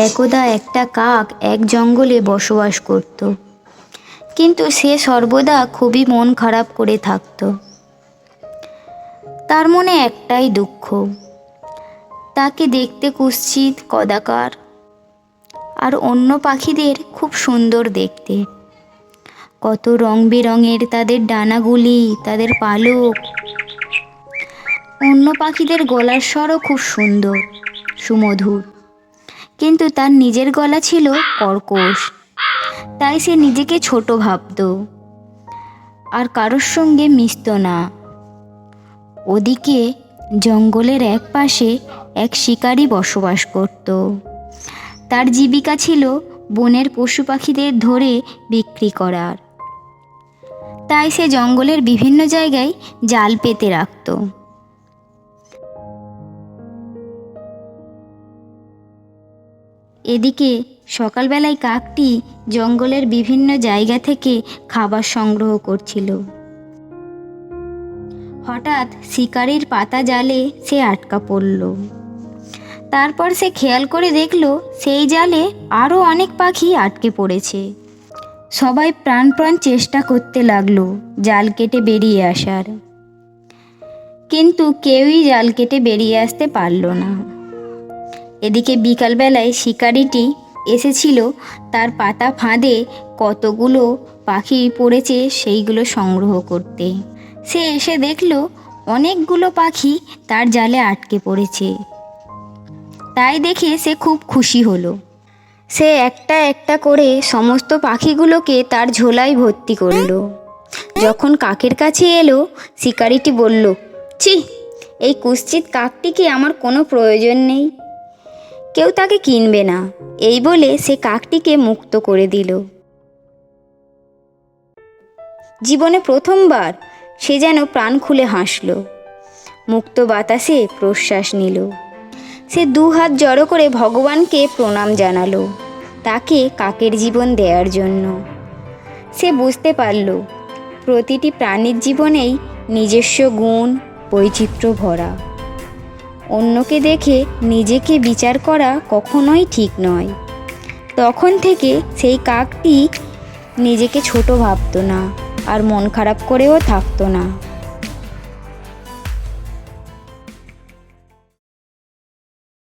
একদা একটা কাক এক জঙ্গলে বসবাস করত, কিন্তু সে সর্বদা খুবই মন খারাপ করে থাকত। তার মনে একটাই দুঃখ, তাকে দেখতে কুৎসিত কদাকার, আর অন্য পাখিদের খুব সুন্দর দেখতে। কত রং বেরঙের তাদের ডানাগুলি, তাদের পালক। অন্য পাখিদের গলার স্বরও খুব সুন্দর, সুমধুর, কিন্তু তার নিজের গলা ছিল কর্কশ। তাই সে নিজেকে ছোট ভাবত আর কারোর সঙ্গে মিশত না। ওদিকে জঙ্গলের এক পাশে এক শিকারী বসবাস করত। তার জীবিকা ছিল বনের পশু পাখিদের ধরে বিক্রি করার। তাই সে জঙ্গলের বিভিন্ন জায়গায় জাল পেতে রাখত। এদিকে সকালবেলায় কাকটি জঙ্গলের বিভিন্ন জায়গা থেকে খাবার সংগ্রহ করছিল। হঠাৎ শিকারির পাতা জালে সে আটকা পড়ল। তারপর সে খেয়াল করে দেখল সেই জালে আরও অনেক পাখি আটকে পড়েছে। সবাই প্রাণপণ চেষ্টা করতে লাগলো জাল কেটে বেরিয়ে আসার, কিন্তু কেউই জাল কেটে বেরিয়ে আসতে পারল না। এদিকে বিকালবেলায় শিকারিটি এসেছিল তার পাতা ফাঁদে কতগুলো পাখি পড়েছে সেইগুলো সংগ্রহ করতে। সে এসে দেখল অনেকগুলো পাখি তার জালে আটকে পড়েছে। তাই দেখে সে খুব খুশি হলো। সে একটা একটা করে সমস্ত পাখিগুলোকে তার ঝোলায় ভর্তি করলো। যখন কাকের কাছে এলো, শিকারিটি বলল, ছি, এই কুৎসিত কাকটিকে আমার কোনো প্রয়োজন নেই, কেউ তাকে কিনবে না। এই বলে সে কাকটিকে মুক্ত করে দিল। জীবনে প্রথমবার সে যেন প্রাণ খুলে হাসল, মুক্ত বাতাসে প্রশ্বাস নিল। সে দুহাত জড়ো করে ভগবানকে প্রণাম জানালো, তাকে কাকের জীবন দেওয়ার জন্য। সে বুঝতে পারল প্রতিটি প্রাণীর জীবনেই নিজস্ব গুণ, বৈচিত্র্য ভরা। অন্যকে দেখে নিজেকে বিচার করা কখনোই ঠিক নয়। তখন থেকে সেই কাকটি নিজেকে ছোট ভাবত না, আর মন খারাপ করেও থাকতো না।